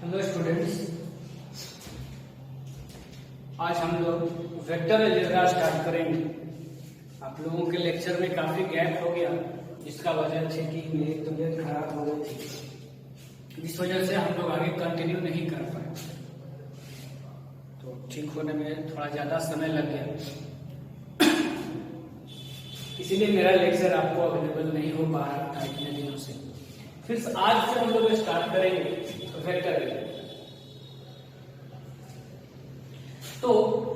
Hello students, आज हम लोग वेक्टर अलजेब्रा स्टार्ट करेंगे। आप लोगों के लेक्चर में काफी गैप हो गया, जिसका वजह थी कि मेरी तबीयत खराब हो गई थी। इस वजह से हम लोग आगे कंटिन्यू नहीं कर पाए, तो ठीक होने में थोड़ा ज्यादा समय लग गया, इसीलिए मेरा लेक्चर आपको अवेलेबल नहीं हो पा रहा था इतने दिनों से। फिर आज से हम लोग स्टार्ट करेंगे वेक्टर अलजेब्रा। तो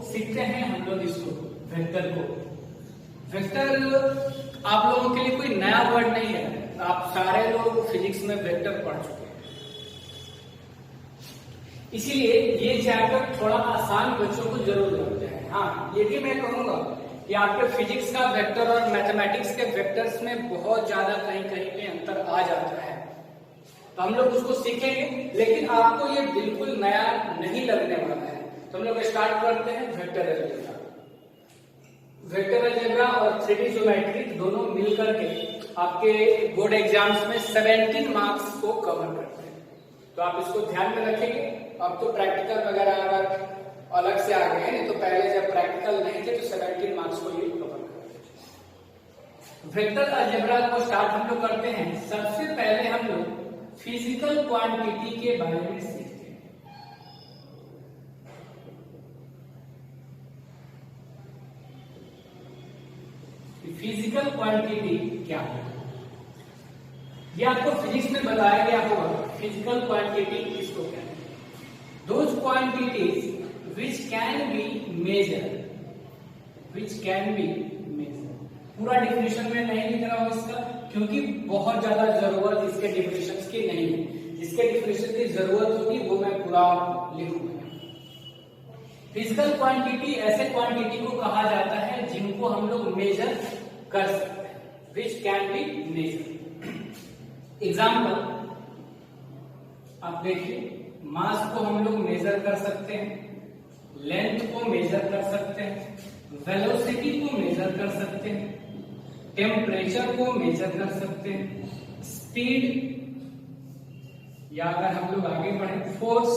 सीखते हैं हम लोग इसको, वेक्टर को। वेक्टर आप लोगों के लिए कोई नया वर्ड नहीं है, आप सारे लोग फिजिक्स में वेक्टर पढ़ चुके हैं, इसीलिए ये चैप्टर थोड़ा आसान बच्चों को जरूर लगता है। हाँ, ये भी मैं कहूंगा कि आपके फिजिक्स का वेक्टर और मैथमेटिक्स के वेक्टर्स में बहुत ज्यादा कहीं कहीं पे अंतर आ जाता है, तो हम लोग उसको सीखेंगे, लेकिन आपको ये बिल्कुल नया नहीं लगने वाला है। तो हम लोग स्टार्ट करते हैं वेक्टर अलजेब्रा। वेक्टर अलजेब्रा और 3D ज्योमेट्री दोनों मिलकर के आपके बोर्ड एग्जाम्स में 17 मार्क्स को कवर करते हैं, तो आप इसको ध्यान में रखेंगे। अब तो प्रैक्टिकल वगैरह अगर अलग से आ गए हैं, तो पहले जब प्रैक्टिकल नहीं थे तो 17 मार्क्स को ये कवर करते हैं। वेक्टर अलजेब्रा को स्टार्ट हम लोग करते हैं। सबसे पहले हम लोग फिजिकल क्वांटिटी के बारे में सीखते हैं। फिजिकल क्वांटिटी क्या है, ये आपको फिजिक्स में बताया गया होगा। फिजिकल क्वांटिटी किसको कहते हैं? Those quantities which can be measured, which can be measured। पूरा डिफिनेशन में नहीं लिख रहा हूं इसका, क्योंकि बहुत ज्यादा जरूरत इसके डिफिनेशंस की नहीं है। जिसके डिफिनेशन की जरूरत होगी वो मैं पूरा लिखूंगा। फिजिकल क्वांटिटी ऐसे क्वांटिटी को कहा जाता है जिनको हम लोग मेजर कर सकते हैं, which can be measured। Example आप देखिए, मास को हम लोग मेजर कर सकते हैं, लेंथ को मेजर कर सकते हैं, वेलोसिटी को मेजर कर सकते हैं, टेम्परेचर को मेजर कर सकते हैं, स्पीड, या अगर हम लोग आगे बढ़े फोर्स।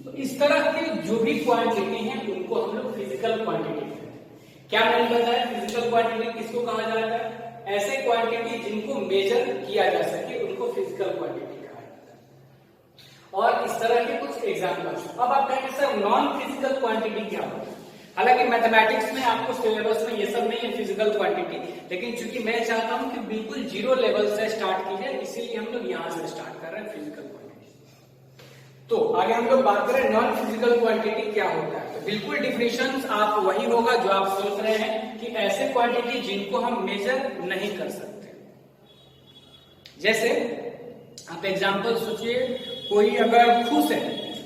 तो इस तरह के जो भी क्वांटिटी हैं उनको हम लोग फिजिकल क्वांटिटी कहते हैं। क्या मैंने बताया, फिजिकल क्वांटिटी किसको कहा जाता है? ऐसे क्वांटिटी जिनको मेजर किया जा सके उनको फिजिकल क्वांटिटी कहा जाता है। और इस तरह के कुछ एग्जाम्पल्स। अब आप कहेंगे सर नॉन फिजिकल क्वांटिटी क्या होता है? हालांकि मैथमेटिक्स में आपको सिलेबस में ये सब नहीं है फिजिकल क्वांटिटी, लेकिन चूंकि मैं चाहता हूं कि बिल्कुल जीरो लेवल से स्टार्ट की जाए, इसीलिए हम लोग यहां से स्टार्ट कर रहे हैं फिजिकल क्वांटिटी। तो आगे हम लोग बात करें नॉन फिजिकल क्वांटिटी क्या होता है। तो बिल्कुल डिफिनेशन आप वही होगा जो आप सोच रहे हैं कि ऐसे क्वांटिटी जिनको हम मेजर नहीं कर सकते। जैसे आप एग्जाम्पल सोचिए, कोई अगर खुश है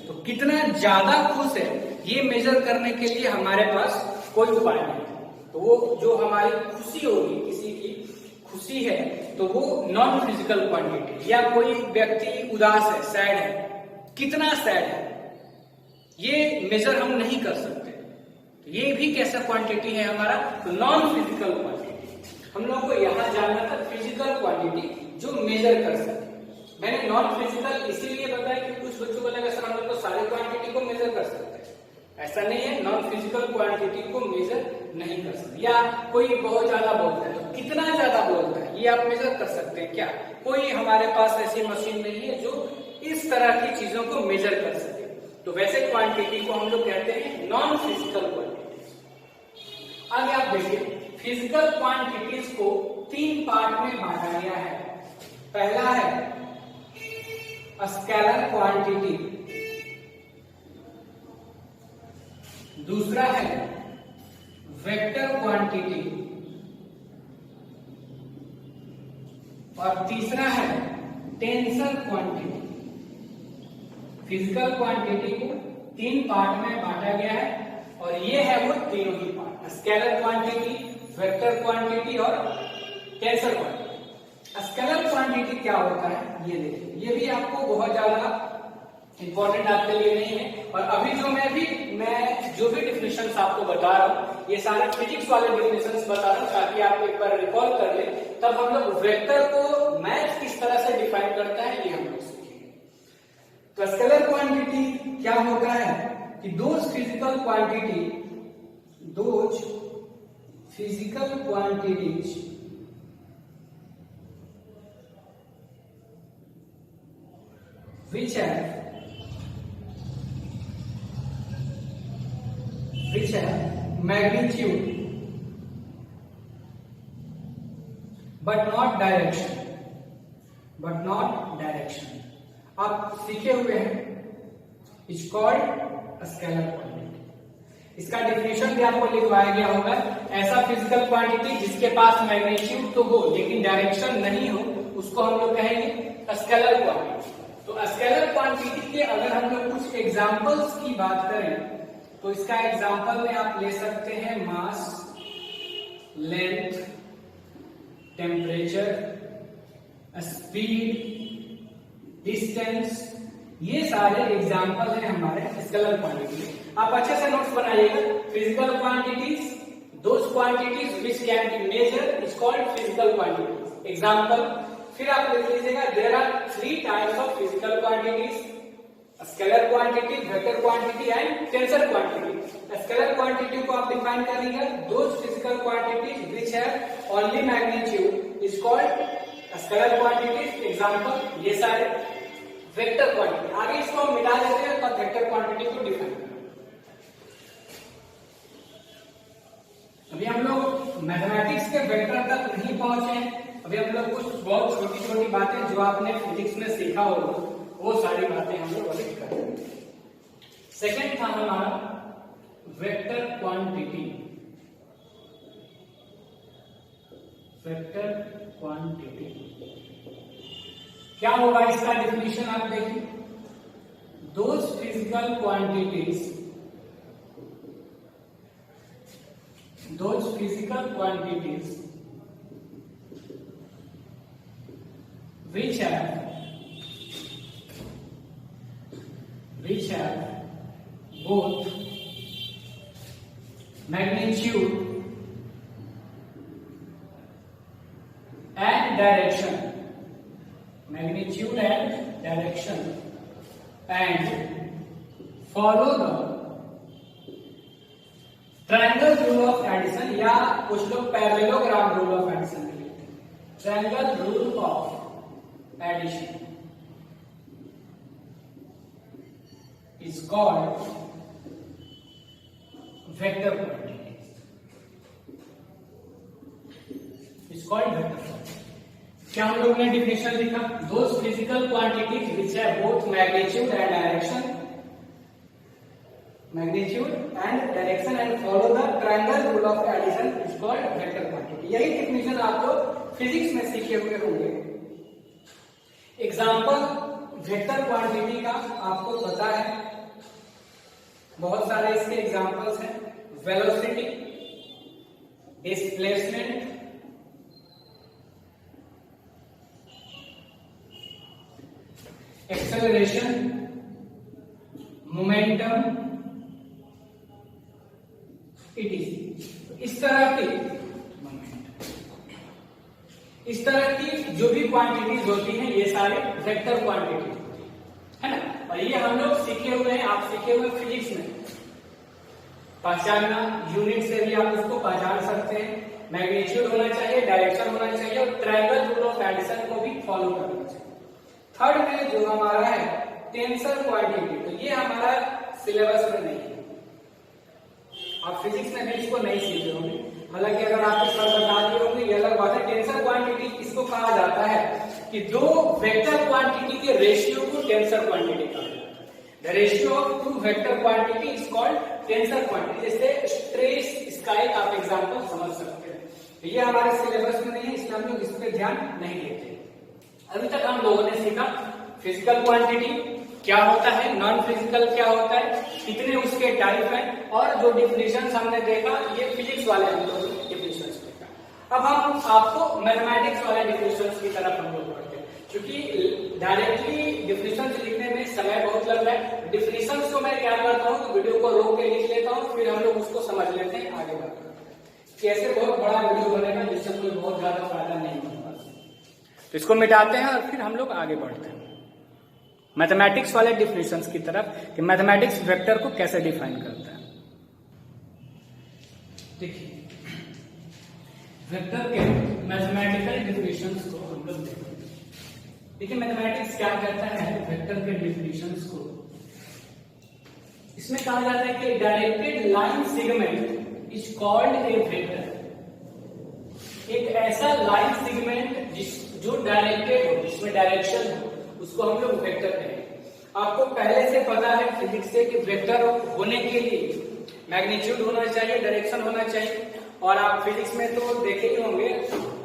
तो कितना ज्यादा खुश है ये मेजर करने के लिए हमारे पास कोई उपाय नहीं है। तो वो जो हमारी खुशी होगी, किसी की खुशी है, तो वो नॉन फिजिकल क्वांटिटी। या कोई व्यक्ति उदास है, सैड है, कितना सैड है ये मेजर हम नहीं कर सकते। तो ये भी कैसा क्वांटिटी है हमारा? तो नॉन फिजिकल क्वांटिटी। हम लोग को यहां जानना था फिजिकल क्वांटिटी जो मेजर कर सकते। मैंने नॉन फिजिकल इसीलिए बताया कि कुछ बच्चों को लगा सर हम लोग तो सारे क्वांटिटी को मेजर कर सकते हैं। ऐसा नहीं है, नॉन फिजिकल क्वांटिटी को मेजर नहीं कर सकते। या कोई बहुत ज्यादा बोलता है, तो कितना ज्यादा बोलता है ये आप मेजर कर सकते हैं क्या? कोई हमारे पास ऐसी मशीन नहीं है जो इस तरह की चीजों को मेजर कर सके। तो वैसे क्वांटिटी को हम लोग कहते हैं नॉन फिजिकल क्वांटिटी। आगे आप देखिए, फिजिकल क्वांटिटीज को 3 पार्ट में बांटा गया है। पहला है स्केलर क्वांटिटी, दूसरा है वेक्टर क्वांटिटी, और तीसरा है टेंसर क्वांटिटी। फिजिकल क्वांटिटी को 3 पार्ट में बांटा गया है, और ये है वो तीनों ही part, scalar quantity, vector quantity और टेंसर क्वांटिटी। स्केलर क्वांटिटी क्या होता है ये देखिए, ये भी आपको बहुत ज्यादा इंपॉर्टेंट आपके लिए नहीं है। और अभी मैं जो भी डिफिनेशंस आपको बता रहा हूँ, ये सारे फिजिक्स वाले डिफिनेशंस बता रहा हूँ ताकि आप एक बार रिकॉल कर ले, तब हम लोग वेक्टर को मैथ किस तरह से डिफाइन करता है ये हम लोग सीखेंगे। तो स्केलर क्वांटिटी क्या होता है कि those physical quantities which have magnitude but not direction आप सीखे हुए हैं, इज कॉल्ड स्केलर क्वांटिटी। इसका डेफिनेशन भी आपको लिखवाया गया होगा, ऐसा फिजिकल क्वांटिटी जिसके पास मैग्नीट्यूड तो हो लेकिन डायरेक्शन नहीं हो, उसको हम लोग कहेंगे स्केलर क्वांटिटी। तो स्केलर क्वांटिटी के अगर हम लोग कुछ एग्जांपल्स की बात करें तो इसका एग्जांपल में आप ले सकते हैं मास, लेंथ, टेम्परेचर, स्पीड, डिस्टेंस, ये सारे एग्जांपल हैं हमारे स्केलर क्वांटिटी। आप अच्छे से नोट्स बनाइएगा। Physical quantities, those quantities which can be measured is called physical quantities. Example फिर आप लिख लीजिएगा, there are 3 types of physical quantities, scalar quantity, vector quantity and tensor quantity. Scalar quantity को आप डिफाइन करिएगा, those physical quantities which have only magnitude is called scalar quantities. Example ये सारे। Vector quantity आगे इसको हम मिटा देते हैं और वेक्टर क्वांटिटी को डिफाइन करें। अभी हम लोग मैथमेटिक्स के वेक्टर तक नहीं पहुंचे हैं, अभी हम लोग कुछ बहुत छोटी छोटी बातें जो आपने फिजिक्स में सीखा होगा वो सारी बातें हम लोग अभी करेंगे। सेकेंड था हमारा वेक्टर क्वांटिटी। वेक्टर क्वांटिटी क्या होगा, इसका डेफिनेशन आप देखिए, those physical quantities which have both magnitude and direction and follow the triangle rule of addition, या कुछ लोग पैरेललोग्राम रूल ऑफ एडिशन लिखते हैं। Triangle rule of addition is called vector quantity. क्या हम लोग ने डिफिनेशन लिखा, those physical quantities which have both magnitude and direction and follow the triangle rule of addition is called vector quantity। यही definition आप लोग फिजिक्स में सीखे हुए होंगे। एग्जांपल वेक्टर क्वांटिटी का आपको पता है, बहुत सारे इसके एग्जांपल्स हैं। वेलोसिटी, डिस्प्लेसमेंट, एक्सेलरेशन, मोमेंटम, इस तरह की जो भी क्वांटिटीज होती हैं ये सारे वेक्टर क्वांटिटी है ना। और ये हम लोग सीखे हुए हैं, आप सीखे हुए फिजिक्स में पहचानना, यूनिट से भी आप उसको पहचान सकते हैं। मैग्नीट्यूड होना चाहिए, डायरेक्शन होना चाहिए और ट्रायंगल रूल ऑफ एडिशन को भी फॉलो करना चाहिए। थर्ड में जो हमारा है टेंसर क्वांटिटी, तो ये हमारा सिलेबस में नहीं है, आप फिजिक्स में भी इसको नहीं सीखे होंगे। हालांकि अगर आपको सर बता दिए होंगे ये अलग बात है। टेंसर क्वांटिटी इसको कहा जाता है कि दो वेक्टर क्वांटिटी के रेशियो को टेंसर क्वांटिटी कहा जाता है। The ratio of two vector quantity is called tensor quantity. जैसे स्ट्रेस, इसका एक आप एग्जांपल समझ सकते हैं। तो ये हमारे सिलेबस में नहीं है, इसलिए हम लोग इस पर ध्यान नहीं देते। अभी तक हम लोगों ने सीखा फिजिकल क्वांटिटी क्या होता है, नॉन फिजिकल क्या होता है, कितने उसके टाइप हैं, और जो डिफिनेशंस हमने देखा ये फिजिक्स वाले हम लोग डिफिनेशंस देखा। अब हम आपको मैथमेटिक्स वाले डिफिनेशंस की तरफ हम लोग बढ़ते हैं, क्योंकि डायरेक्टली डिफिनेशंस लिखने में समय बहुत लग रहा है। डिफिनेशंस को मैं क्या करता हूँ, वीडियो को रोक के लिख लेता हूँ, फिर हम लोग उसको समझ लेते हैं, आगे बढ़ते हैं। कैसे बहुत बड़ा वीडियो बनेगा जिससे कोई बहुत ज्यादा फायदा नहीं होगा, तो इसको मिटाते हैं और फिर हम लोग आगे बढ़ते हैं। मैथमेटिक्स वाले डिफिनेशंस की तरफ कि मैथमेटिक्स वेक्टर को कैसे डिफाइन करता है। देखिए वेक्टर के मैथमेटिकल डिफिनेशंस को हम लोग देखेंगे। देखिए मैथमेटिक्स क्या कहता है वेक्टर के डिफिनेशंस को, इसमें कहा जाता है कि directed line segment is called a vector. एक ऐसा लाइन सेगमेंट जो डायरेक्टेड हो, जिसमें डायरेक्शन हो, उसको हम लोग वेक्टर कहेंगे। आपको पहले से पता है फिजिक्स से कि वेक्टर होने के लिए मैग्नीट्यूड होना चाहिए, डायरेक्शन होना चाहिए, और आप फिजिक्स में तो देखे ही होंगे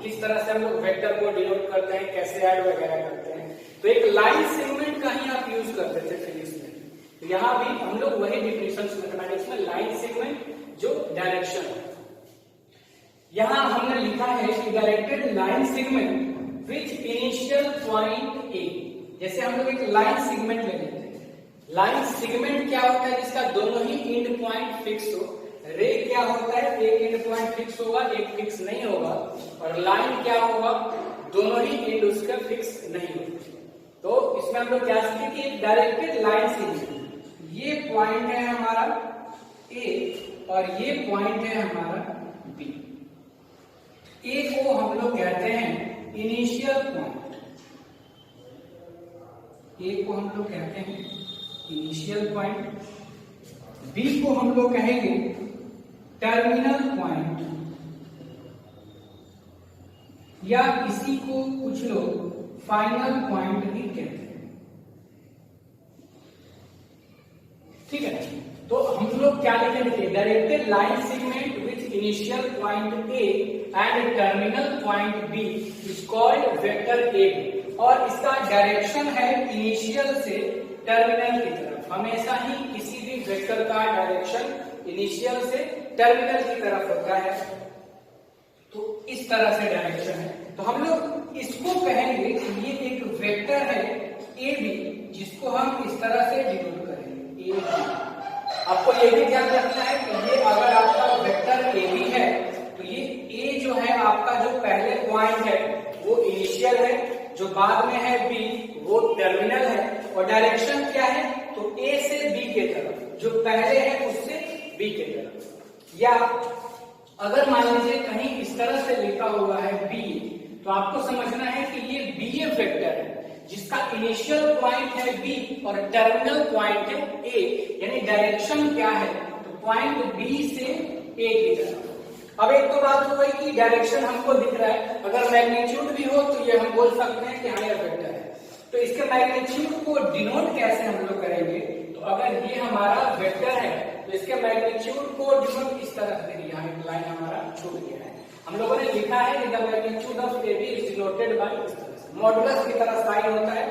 किस तरह से हम लोग वेक्टर को डिनोट करते हैं, कैसे ऐड वगैरह करते हैं। तो एक लाइन सेगमेंट का ही आप यूज करते थे फिजिक्स में, तो यहाँ भी हम लोग वही डिफिनेशन मैथमेटिक्स में लाइन सेगमेंट जो डायरेक्शन है। यहाँ हमने लिखा है कि directed line segment which initial point ए। जैसे हम लोग एक लाइन सेगमेंट ले लेते हैं। लाइन सेगमेंट क्या होता है, जिसका दोनों ही एंड पॉइंट फिक्स हो। रे क्या होता है, एक एंड पॉइंट फिक्स होगा, एक फिक्स नहीं होगा। और लाइन क्या होगा, दोनों ही एंड उसका फिक्स नहीं होगा। तो इसमें हम लोग क्या सीखे कि एक डायरेक्टेड लाइन सेगमेंट, ये पॉइंट है हमारा ए और ये पॉइंट है हमारा बी। ए को हम लोग कहते हैं इनिशियल पॉइंट, ए को हम लोग कहते हैं इनिशियल पॉइंट, बी को हम लोग कहेंगे टर्मिनल पॉइंट, या इसी को कुछ लोग फाइनल पॉइंट भी कहते हैं। ठीक है, तो हम लोग क्या लिखेंगे, directed line segment which initial point A and terminal point B is called vector A. और इसका डायरेक्शन है इनिशियल से टर्मिनल की तरफ। हमेशा ही किसी भी वेक्टर का डायरेक्शन इनिशियल से टर्मिनल की तरफ होता है। तो इस तरह से डायरेक्शन है। तो हम लोग इसको कहेंगे कि ये एक वेक्टर है ए बी, जिसको हम इस तरह से डिनोट करेंगे ए बी। आपको ये भी ध्यान रखना है कि ये अगर आपका वेक्टर ए बी है तो ये ए जो है आपका जो पहले पॉइंट है वो इनिशियल है, जो बाद में है बी वो टर्मिनल है। और डायरेक्शन क्या है, तो ए से बी के तरफ, जो पहले है उससे बी के तरफ। या अगर मान लीजिए कहीं इस तरह से लिखा हुआ है बी, तो आपको समझना है कि ये बी ए वेक्टर है, जिसका इनिशियल पॉइंट है बी और टर्मिनल पॉइंट है ए। यानी डायरेक्शन क्या है, तो पॉइंट बी से ए की तरफ। अब एक तो बात हो गई कि डायरेक्शन हमको दिख रहा है, अगर मैग्नीट्यूड भी हो तो ये हम बोल सकते हैं कि हाँ ये वेक्टर है। तो इसके मैग्नीट्यूड को डिनोट कैसे हम लोग करेंगे, तो अगर ये हमारा वेक्टर है तो इसके मैग्नीट्यूड को डिनोट इस तरह से, यहाँ एक लाइन हमारा छूट गया है, हम लोगों ने लिखा है कि the magnitude of A B is denoted by इस तरह से, मॉडुलस की तरह साइन होता है।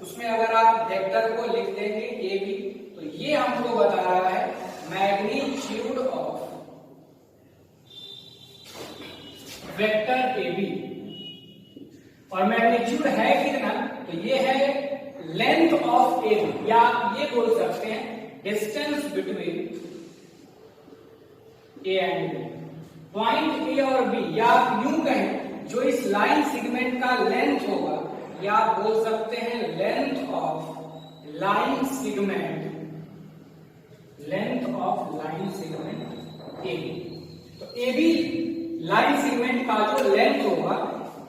उसमें अगर आप वेक्टर को लिख देंगे ए बी, तो ये हमको बता रहा है magnitude of vector A B. और मैग्नीट्यूड है कितना, तो ये है लेंथ ऑफ ए बी, या ये बोल सकते हैं distance between A and B. Point A और बी, या यूं कहें जो इस लाइन सेगमेंट का लेंथ होगा, या आप बोल सकते हैं length of line segment, length of line segment A B. तो ए बी लाइन सेगमेंट का जो लेंथ होगा,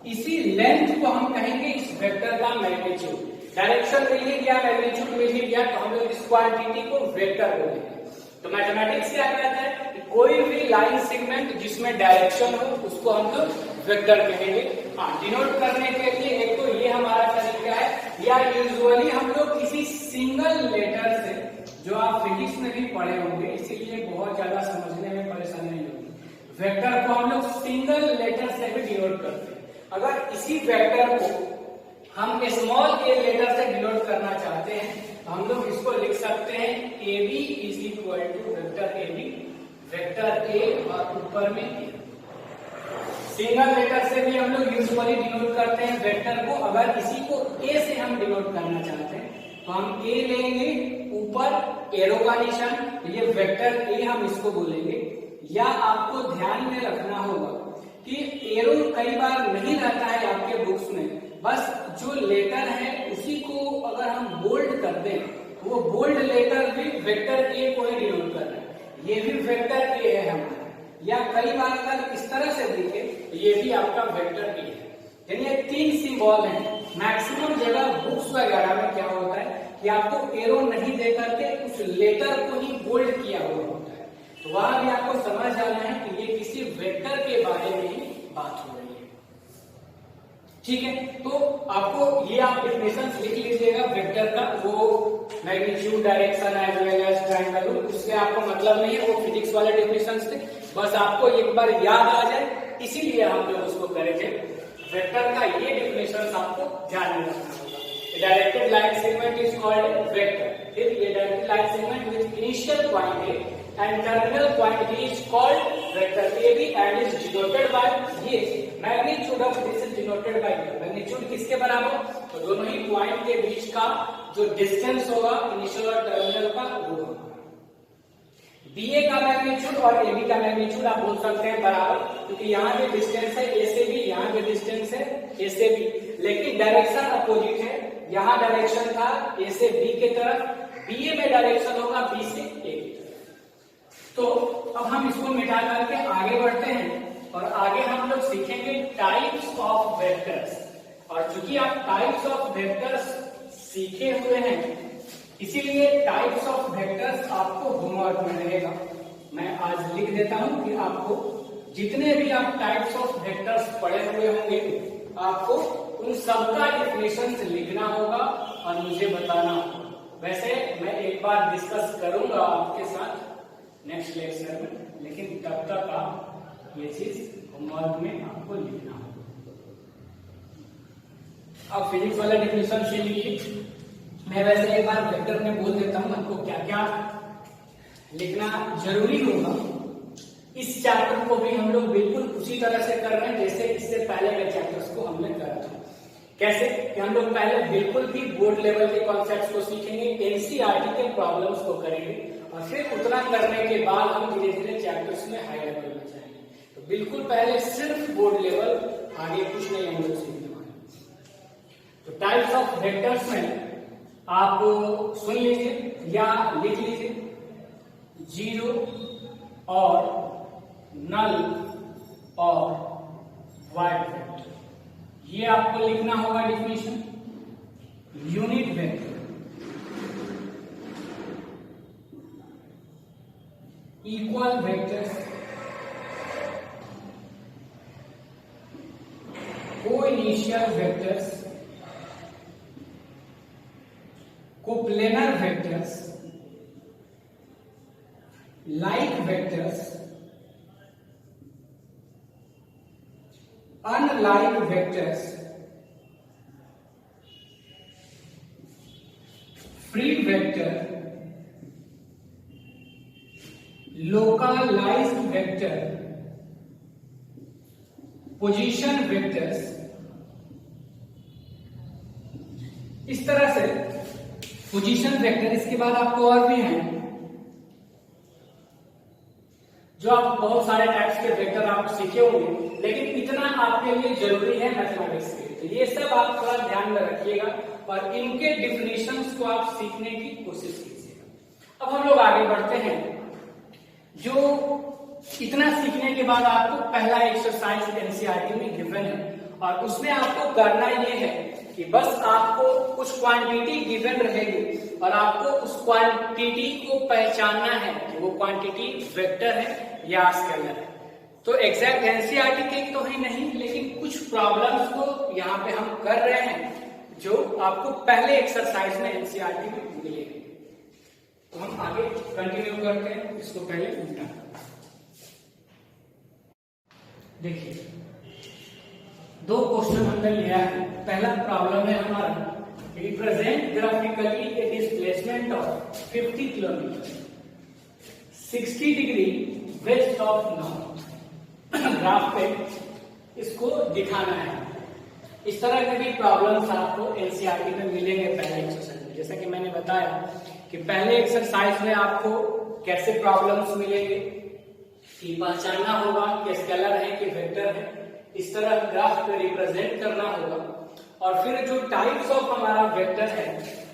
इसी लेंथ को हम कहेंगे इस वेक्टर का मैग्नीट्यूड। डायरेक्शन मिल ही गया, मैग्नीट्यूड मिल ही गया, तो हम लोग इस क्वांटिटी को वेक्टर बोलेंगे। तो मैथमेटिक्स क्या कहता है कि कोई भी लाइन सेगमेंट जिसमें डायरेक्शन हो उसको हम लोग वेक्टर कहेंगे। हाँ, डिनोट करने के लिए एक तो ये हमारा तरीका है, या यूजुअली हम लोग किसी सिंगल लेटर से, जो आप फिजिक्स में भी पढ़े होंगे, इसीलिए बहुत ज्यादा समझने में परेशानी नहीं होगी। वेक्टर को हम लोग सिंगल लेटर से भी डिनोट करते हैं। अगर इसी वेक्टर को हम स्मॉल ए लेटर से डिनोट करना चाहते हैं, तो हम लोग इसको लिख सकते हैं A B is equal to vector A B, vector A और ऊपर में ए। सिंगल लेटर से भी हम लोग यूजुअली डिनोट करते हैं वेक्टर को। अगर इसी को ए से हम डिनोट करना चाहते हैं तो हम ए लेंगे, ऊपर एरो का निशान, तो ये वेक्टर ए हम इसको बोलेंगे। या आपको ध्यान में रखना होगा कि एरो कई बार नहीं रहता है आपके बुक्स में, बस जो लेटर है उसी को अगर हम बोल्ड दें तो वो बोल्ड लेटर भी वेक्टर ए को ही डिनोट कर रहा है, ये भी वेक्टर ए है हमारा। या कई बार अगर इस तरह से दिखे तो ये भी आपका वेक्टर ए है। यानी ये 3 सिंबल हैं। मैक्सिमम जगह बुक्स वगैरह में क्या होता है कि आपको एरो नहीं दे करके उस लेटर को ही बोल्ड किया हुआ होता है, तो वहां भी आपको समझ आना है कि ये किसी वेक्टर के बारे में ही बात हो रही है। ठीक है, तो आपको ये आप डेफिनेशन लिख लीजिएगा वेक्टर का, वो magnitude, direction as well as triangle, उससे आपको मतलब नहीं है, वो फिजिक्स वाले डेफिनेशन थे, बस आपको एक बार याद आ जाए, इसीलिए हम लोग उसको करेंगे। वेक्टर का ये डेफिनेशन आपको ध्यान में रखना होगा। Directed line segment is called vector. फिर ये directed line segment with initial point A and terminal point B is called vector AB and is denoted by ये magnitude of this is denoted by magnitude किसके बराबर, तो दोनों ही point के बीच का जो डिस्टेंस होगा इनिशियल और टर्मिनल का वो होगा। BA का मैग्नीट्यूड और AB का मैग्नीट्यूड आप बोल सकते हैं बराबर, क्योंकि यहाँ जो डिस्टेंस है A से B, यहाँ जो डिस्टेंस है A से B, लेकिन डायरेक्शन अपोजिट है। यहाँ डायरेक्शन था A से B के तरफ, BA में डायरेक्शन होगा B से A की तरफ। तो अब हम इसको मिटा करके आगे बढ़ते हैं और आगे हम लोग सीखेंगे टाइप्स ऑफ वेक्टर्स। और चूंकि आप टाइप्स ऑफ वेक्टर्स सीखे हुए हैं, इसीलिए टाइप्स ऑफ वेक्टर्स आपको होमवर्क में रहेगा। मैं आज लिख देता हूं कि आपको जितने भी आप टाइप्स ऑफ वेक्टर्स पढ़े हुए होंगे, आपको उन सबका डेफिनेशन लिखना होगा और मुझे बताना होगा। वैसे मैं एक बार डिस्कस करूंगा आपके साथ नेक्स्ट लेक्चर में, लेकिन तब तक आप ये चीज होमवर्क में आपको लिखना होगा। अब फिजिक्स वाला डेफिनेशन से लिखिए। मैं वैसे एक बार वेक्टर में बोल देता हूं आपको क्या क्या लिखना जरूरी होगा। इस चैप्टर को भी हम लोग बिल्कुल उसी तरह से कर रहे हैं जैसे इससे पहले के चैप्टर्स को हमने करा था। कैसे कि हम लोग पहले बिल्कुल भी बोर्ड लेवल के कॉन्सेप्ट्स को सीखेंगे, एनसीईआरटी के प्रॉब्लम्स को करेंगे और फिर उतना करने के बाद हम धीरे धीरे चैप्टर्स में हाई लेवल में जाएंगे। तो बिल्कुल पहले सिर्फ बोर्ड लेवल, आगे कुछ नहीं हम लोग सीखने वाले। तो टाइप्स ऑफ वेक्टर्स में आप सुन लीजिए या लिख लीजिए, जीरो और नल और वाइड वेक्टर, ये आपको लिखना होगा definition. Unit vector, equal vectors, coinitial vectors, coplanar vectors, like vectors, unlike vectors, free vector, localised vector, position vectors. इस तरह से पोजीशन वेक्टर, इसके बाद आपको और भी हैं जो आप बहुत सारे टाइप्स के वेक्टर आप सीखे होंगे, लेकिन इतना आपके लिए जरूरी है मैथमेटिक्स के लिए। तो ये सब आप थोड़ा ध्यान में रखिएगा और इनके डिफिनेशंस को आप सीखने की कोशिश कीजिएगा। अब हम लोग आगे बढ़ते हैं। जो इतना सीखने के बाद आपको पहला एक्सरसाइज एनसीईआरटी में गिवन है और उसमें आपको करना ये है कि बस आपको कुछ क्वांटिटी गिवन रहेगी और आपको उस क्वांटिटी को पहचानना है कि वो क्वांटिटी वेक्टर है या स्केलर है। तो एग्जैक्ट एनसीईआरटी के तो ही नहीं, लेकिन कुछ प्रॉब्लम्स को यहाँ पे हम कर रहे हैं जो आपको पहले एक्सरसाइज में एनसीईआरटी में मिलेंगे। तो हम आगे कंटिन्यू करते हैं, इसको पहले उल्टा देखिए। दो क्वेश्चन हमने लिया है। पहला प्रॉब्लम है हमारा, represent graphically A displacement of 50 kilometre 60 degree west of north. Graph पे इसको दिखाना है। इस तरह के भी प्रॉब्लम्स आपको एनसीईआरटी में मिलेंगे पहले एक्सरसाइज में। जैसा कि मैंने बताया कि पहले एक्सरसाइज में आपको कैसे प्रॉब्लम्स मिलेंगे कि पहचानना होगा कि स्केलर है कि वेक्टर है, इस तरह ग्राफ पे रिप्रेजेंट करना होगा और फिर जो टाइप्स ऑफ हमारा वेक्टर है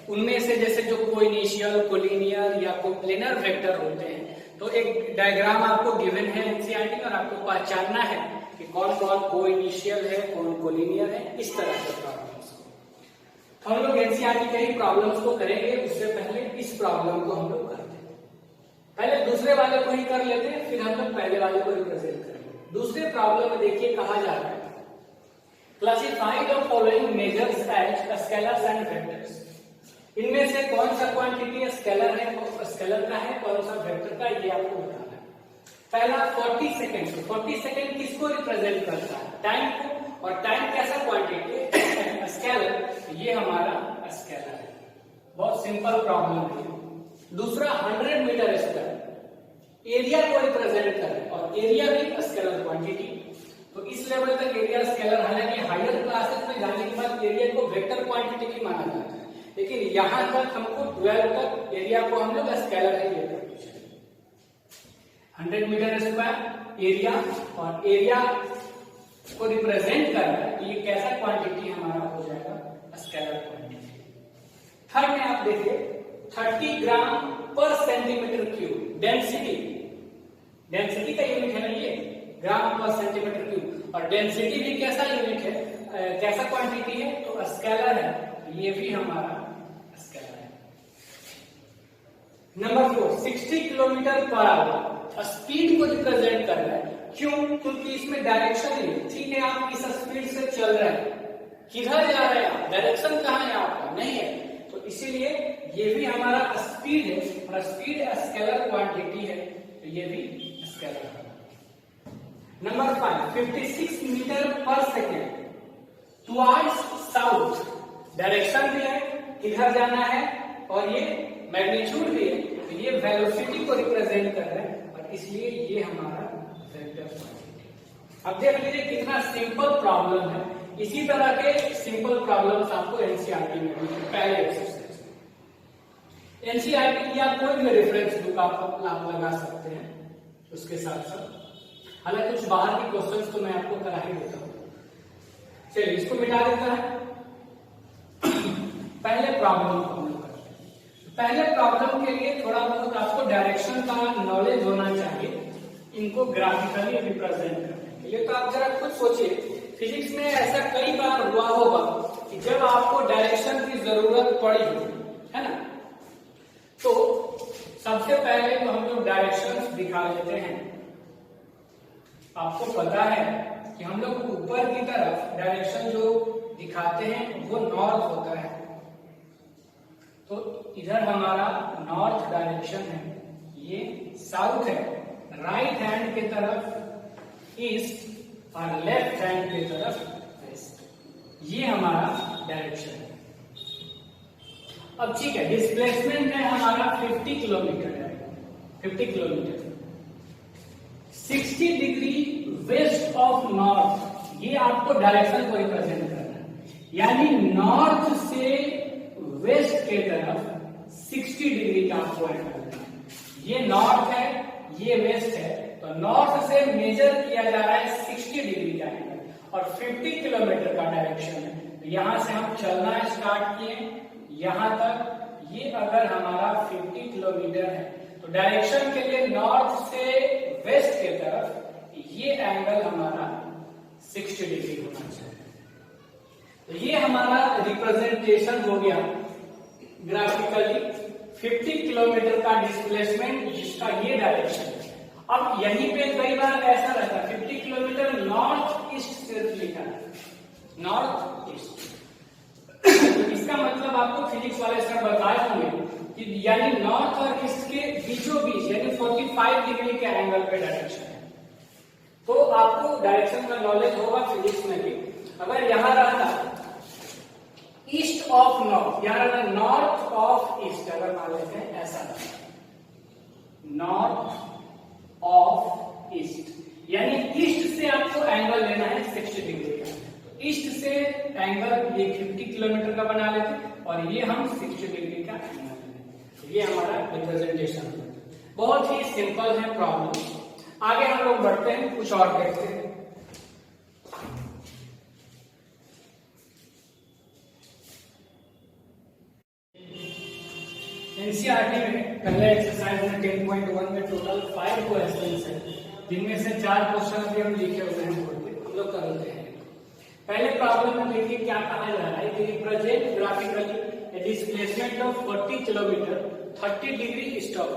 उनमें से जैसे जो कोइनिशियल, कोलिनियर या कोप्लेनर वेक्टर होते हैं, तो एक डायग्राम आपको गिवन है एनसीईआरटी और आपको पहचानना है कि कौन कौन कोइनिशियल है, कौन कोलिनियर है, इस तरह के प्रॉब्लम्स को। हम लोग एनसीईआरटी के ही प्रॉब्लम्स को करेंगे, उससे पहले इस प्रॉब्लम को हम लोग करते हैं। पहले दूसरे वाले को ही कर लेते हैं, फिर हम लोग पहले वाले को रिप्रेजेंट करेंगे। दूसरे प्रॉब्लम में देखिए कहा जा रहा है classify the following measures as scalars and vectors. इनमें से कौन सा क्वांटिटी स्केलर है, स्केलर का है, कौन सा वेक्टर का, ये आपको बताना है। पहला 40 सेकेंड। 40 सेकेंड किसको रिप्रेजेंट करता है? टाइम को। और टाइम कैसा क्वांटिटी है? स्केलर। ये हमारा स्केलर है। बहुत सिंपल प्रॉब्लम है। दूसरा 100 मीटर स्क्वायर एरिया को रिप्रेजेंट करे, और एरिया भी स्केलर क्वांटिटी। तो इस लेवल तक एरिया स्केलर, हालांकि हायर क्लासेस में जाने के बाद एरिया को वेक्टर क्वांटिटी भी माना जाता है, लेकिन यहां तक हमको 12 तक एरिया को हम लोग स्केलर ही लेकर 100 मीटर स्क्वायर एरिया, और एरिया को रिप्रेजेंट कर रहा है, ये कैसा क्वांटिटी हमारा हो जाएगा? Scalar quantity. थर्ड में आप देखिए 30 ग्राम पर सेंटीमीटर क्यूब डेंसिटी। डेंसिटी का यूनिट है ना ये, ग्राम पर सेंटीमीटर क्यूब। और डेंसिटी भी कैसा यूनिट है, कैसा क्वांटिटी है? तो स्केलर है, ये भी हमारा स्केलर है। Number 4 60 kilometre per hour speed को रिप्रेजेंट कर रहा है। क्यों? क्योंकि इसमें डायरेक्शन है। ठीक है, आप इस स्पीड से चल रहे हैं, किधर जा रहे हैं आप? डायरेक्शन कहां है आपका? नहीं है, तो इसीलिए ये भी हमारा स्पीड है, और स्पीड स्केलर क्वांटिटी है, तो ये भी स्केलर है। नंबर 5 56 मीटर पर सेकेंड टुवर्ड्स साउथ। डायरेक्शन भी है, किधर जाना है, और ये मैग्नीट्यूड भी है, तो ये वेलोसिटी को रिप्रेजेंट कर रहा है, और इसलिए ये हमारा वेक्टर क्वांटिटी। अब देख लीजिए कितना सिंपल प्रॉब्लम है। इसी तरह के सिंपल प्रॉब्लम्स आपको एनसीईआरटी में भी पहले एक्सरसाइज में। एनसीईआरटी या कोई भी रेफरेंस बुक आप लगा सकते हैं उसके साथ साथ। हालांकि कुछ बाहर के क्वेश्चंस तो मैं आपको करा ही देता हूं। चलिए इसको मिटा देता है। पहले प्रॉब्लम को हम लोग करते हैं। पहले प्रॉब्लम के लिए थोड़ा बहुत आपको डायरेक्शन का नॉलेज होना चाहिए, इनको ग्राफिकली रिप्रेजेंट करने के लिए। तो आप जरा खुद सोचिए, फिजिक्स में ऐसा कई बार हुआ होगा कि जब आपको डायरेक्शन की जरूरत पड़ी हो, है ना, तो सबसे पहले तो हम लोग डायरेक्शन दिखा लेते हैं। आपको पता है कि हम लोग ऊपर की तरफ डायरेक्शन जो दिखाते हैं वो नॉर्थ होता है, तो इधर हमारा नॉर्थ डायरेक्शन है, ये साउथ है, राइट हैंड की तरफ ईस्ट और लेफ्ट हैंड की तरफ वेस्ट, ये हमारा डायरेक्शन है। अब ठीक है, डिस्प्लेसमेंट है हमारा 50 किलोमीटर है, 50 kilometre. 60 degree west of north, ये आपको डायरेक्शन को रिप्रेजेंट करना है, यानी नॉर्थ से वेस्ट के तरफ 60 डिग्री का आपको एंगल करना है। ये नॉर्थ है, ये वेस्ट है, तो नॉर्थ से मेजर किया जा रहा है 60 डिग्री का एंगल, और 50 किलोमीटर का डायरेक्शन है। तो यहां से हम चलना स्टार्ट किए यहां तक, ये अगर हमारा 50 किलोमीटर है, तो डायरेक्शन के लिए नॉर्थ से वेस्ट के तरफ ये एंगल हमारा 60 डिग्री होना चाहिए। तो ये हमारा रिप्रेजेंटेशन हो गया ग्राफिकली 50 किलोमीटर का डिस्प्लेसमेंट, जिसका ये डायरेक्शन है। अब यहीं पे कई बार ऐसा रहता है 50 किलोमीटर नॉर्थ ईस्ट सिर्फ लिखा है, नॉर्थ ईस्ट। तो इसका मतलब आपको फिजिक्स वाले सर बताए होंगे कि यानी नॉर्थ और ईस्ट के बीचों बीच यानी 45 डिग्री के एंगल पे डायरेक्शन है। तो आपको डायरेक्शन का नॉलेज होगा फिजिक्स में भी। अगर यहां रहता ईस्ट ऑफ नॉर्थ, यहां रहता नॉर्थ ऑफ ईस्ट, अगर मान लेते हैं ऐसा नॉर्थ ऑफ ईस्ट, यानी ईस्ट से आपको एंगल लेना है 60 डिग्री का। ईस्ट से एंगल ये 50 किलोमीटर का बना लेते, और ये हम 60 डिग्री का एंगल लेते। ये हमारा रिप्रेजेंटेशन है। बहुत ही सिंपल है प्रॉब्लम। आगे हम लोग बढ़ते हैं, कुछ और देखते हैं। एनसीईआरटी में पहले एक्सरसाइज में 10.1 में टोटल 5 क्वेश्चंस है, जिनमें से 4 क्वेश्चन अभी हम लिखे हुए हैं बोर्ड पे, हम लोग कर लेते हैं। पहले प्रॉब्लम में देखिए क्या कहा जा रहा है कि represent graphically displacement of 40 kilometre 30 degree stock.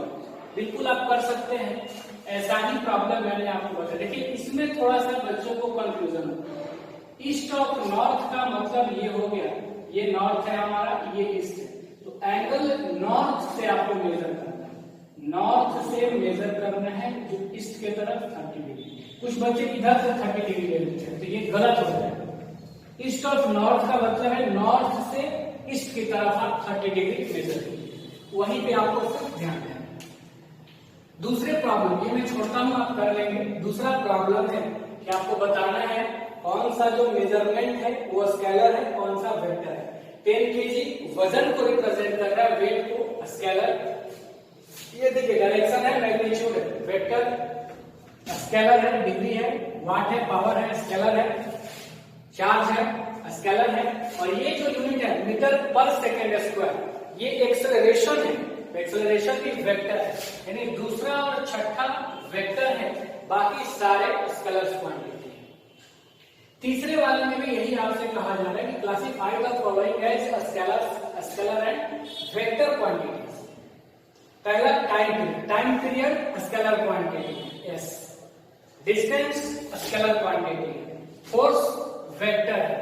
बिल्कुल आप कर सकते हैं, ऐसा ही प्रॉब्लम मैंने आपको बताया। देखिए इसमें थोड़ा सा बच्चों को कंफ्यूजन होता है। ईस्ट ऑफ नॉर्थ का मतलब ये हो गया, ये नॉर्थ है हमारा, ये ईस्ट है, तो एंगल नॉर्थ से आपको मेजर करना है, नॉर्थ से मेजर करना है जो ईस्ट के तरफ 30 डिग्री। कुछ बच्चे इधर से 30 डिग्री ले लेते हैं, तो ये गलत हो जाएगा। ईस्ट ऑफ नॉर्थ का मतलब है नॉर्थ से ईस्ट की तरफ आप 30 डिग्री मेजर कीजिए, वहीं पे आपको सिर्फ ध्यान देना। दूसरे प्रॉब्लम, ये मैं छोड़ता हूं, आप कर लेंगे। दूसरा प्रॉब्लम है कि आपको बताना है कौन सा जो मेजरमेंट है वो स्केलर है, कौन सा वेक्टर है। 10 kg वजन को रिप्रेजेंट कर रहा है, वेट को स्केलर। ये देखिए डायरेक्शन है, मैग्नीट्यूड है, वेक्टर स्केलर है, डिग्री है, वाट है, पावर है, स्केलर है, चार्ज है, स्केलर है, और ये जो यूनिट है मीटर पर सेकेंड स्क्वायर, ये एक्सेलरेशन है, एक्सेलरेशन भी वेक्टर है। यानी दूसरा और छठा वेक्टर है, बाकी सारे स्केलर क्वांटिटी है। तीसरे वाले में भी यही आपसे कहा जा रहा है कि classify the following as scalar and vector quantities. पहला time period scalar quantity yes, distance scalar quantity, force vector है,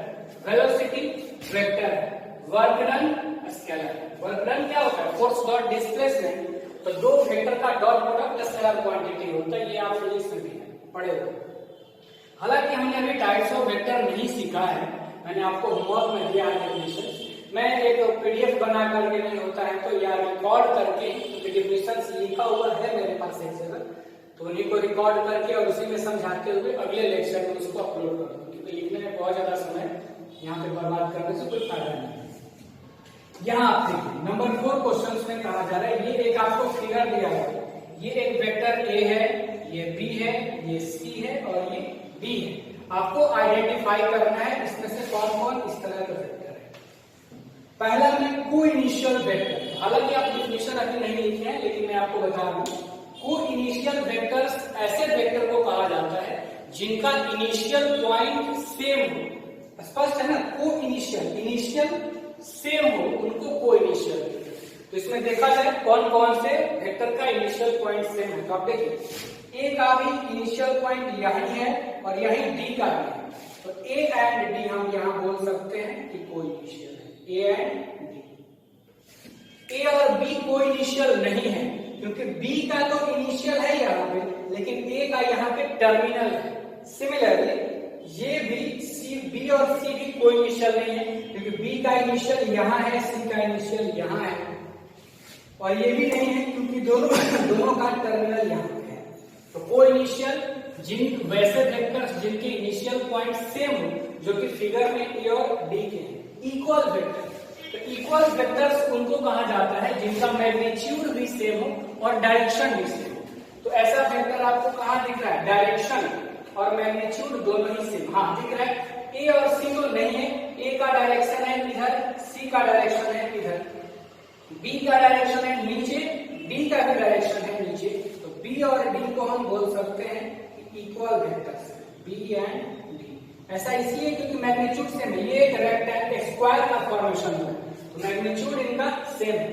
वेलोसिटी वेक्टर है, work done scalar. Work done क्या होता है? फोर्स डॉट डिस्प्लेसमेंट, तो दो वेक्टर का डॉट प्रोडक्ट स्केलर क्वांटिटी होता है, ये आप फिजिक्स में भी पढ़े हो। हालांकि हमने अभी टाइप्स ऑफ वेक्टर नहीं सीखा है, मैंने आपको होमवर्क में दिया है डेफिनेशन। मैं एक पीडीएफ बना करके नहीं होता है तो या रिकॉर्ड करके, डेफिनेशन लिखा हुआ है मेरे पास एक जगह, तो उन्हीं को रिकॉर्ड करके और उसी में समझाते हुए अगले लेक्चर में उसको अपलोड कर दूंगी। तो लिखने में बहुत ज्यादा समय यहाँ पे बर्बाद करने से कोई फायदा नहीं है। यहाँ आप देखिए नंबर 4 क्वेश्चन में कहा जा रहा है, ये एक आपको फिगर दिया है, ये एक वेक्टर ए है, ये बी है, ये सी है और ये डी है। आपको आइडेंटिफाई करना है इसमें से कौन कौन इस तरह का वेक्टर है। पहला में को इनिशियल वेक्टर, हालांकि आप डिफिनेशन अभी नहीं लिखे हैं, लेकिन मैं आपको बता दूं, को इनिशियल वेक्टर्स ऐसे वेक्टर को कहा जाता है जिनका इनिशियल पॉइंट सेम हो। स्पष्ट है ना? को इनिशियल सेम हो, उनको को इनिशियल। तो इसमें देखा जाए कौन कौन से वेक्टर का इनिशियल पॉइंट सेम है, तो आप देखिए ए का भी इनिशियल पॉइंट यही है और यही डी का भी है, तो ए एंड डी हम यहां बोल सकते हैं कि को इनिशियल है, ए एंड डी। ए और बी को इनिशियल नहीं है, क्योंकि बी का तो इनिशियल है यहाँ पे, लेकिन ए का यहाँ पे टर्मिनल है। सिमिलरली ये भी सी, बी और सी भी कोई इनिशियल नहीं है, क्योंकि बी का इनिशियल यहाँ है, सी का इनिशियल यहाँ है, और ये भी नहीं है क्योंकि दोनों का टर्मिनल यहाँ पे है। तो कोई इनिशियल जिन वैसे वेक्टर्स जिनके इनिशियल पॉइंट सेम हो, जो कि फिगर में ए और डी के हैं, इक्वल वेक्टर। तो इक्वल वेक्टर्स उनको कहा जाता है जिनका मैग्नीट्यूड भी सेम हो और डायरेक्शन भी सेम हो। तो ऐसा वेक्टर आपको कहाँ दिख रहा है? डायरेक्शन और मैग्नीट्यूड दोनों ही सेम, हाँ दिख रहा है। ए और सी तो नहीं है, ए का डायरेक्शन है इधर, सी का डायरेक्शन है इधर, बी का डायरेक्शन है नीचे, डी का भी डायरेक्शन है नीचे। तो बी और डी को हम बोल सकते हैं equal vectors, B and D. ऐसा इसलिए क्योंकि मैग्नीट्यूड सेम है, ये एक रेक्टेंगल स्क्वायर का फॉर्मेशन है, तो मैग्नीट्यूड इनका सेम है।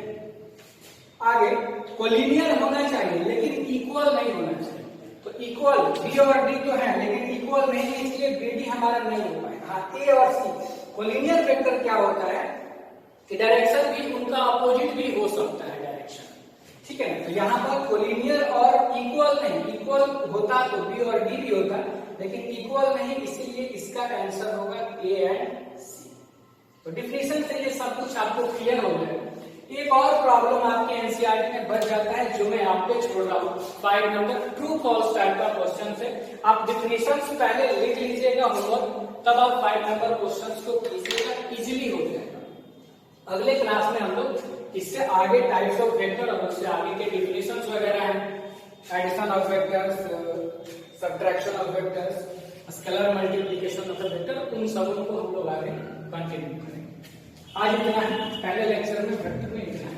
आगे कोलिनियर होना चाहिए लेकिन इक्वल नहीं होना चाहिए। तो इक्वल बी और डी तो है लेकिन इक्वल नहीं है, इसलिए बी डी हमारा नहीं हो पाएगा। हाँ, ए और सी कोलिनियर वेक्टर क्या होता है कि डायरेक्शन भी उनका अपोजिट भी हो सकता है डायरेक्शन, ठीक है ना? तो यहाँ पर कोलिनियर और इक्वल नहीं, इक्वल होता तो बी और डी भी होता, लेकिन इक्वल नहीं, इसीलिए इसका आंसर होगा ए एंड सी। तो डिफिनेशन से ये सब कुछ आपको क्लियर हो गया। एक और प्रॉब्लम आपके एनसीईआरटी में बच जाता है जो मैं आप पे छोड़ रहा हूँ, 5 नंबर ट्रू फॉल्स टाइप का क्वेश्चन से। आप डिफिनेशन पहले लिख लीजिएगा होमवर्क, तब आप 5 नंबर क्वेश्चन को कीजिएगा, इजीली हो जाएगा। अगले क्लास में हम लोग इससे आगे टाइप्स ऑफ वेक्टर और उससे आगे के डिफिनेशंस वगैरह हैं, addition of vectors, subtraction of vectors, scalar multiplication of vector, उन सबों को हम लोग आगे कंटिन्यू करेंगे। आज इतना है, पहले लेक्चर में वेक्टर में इतना।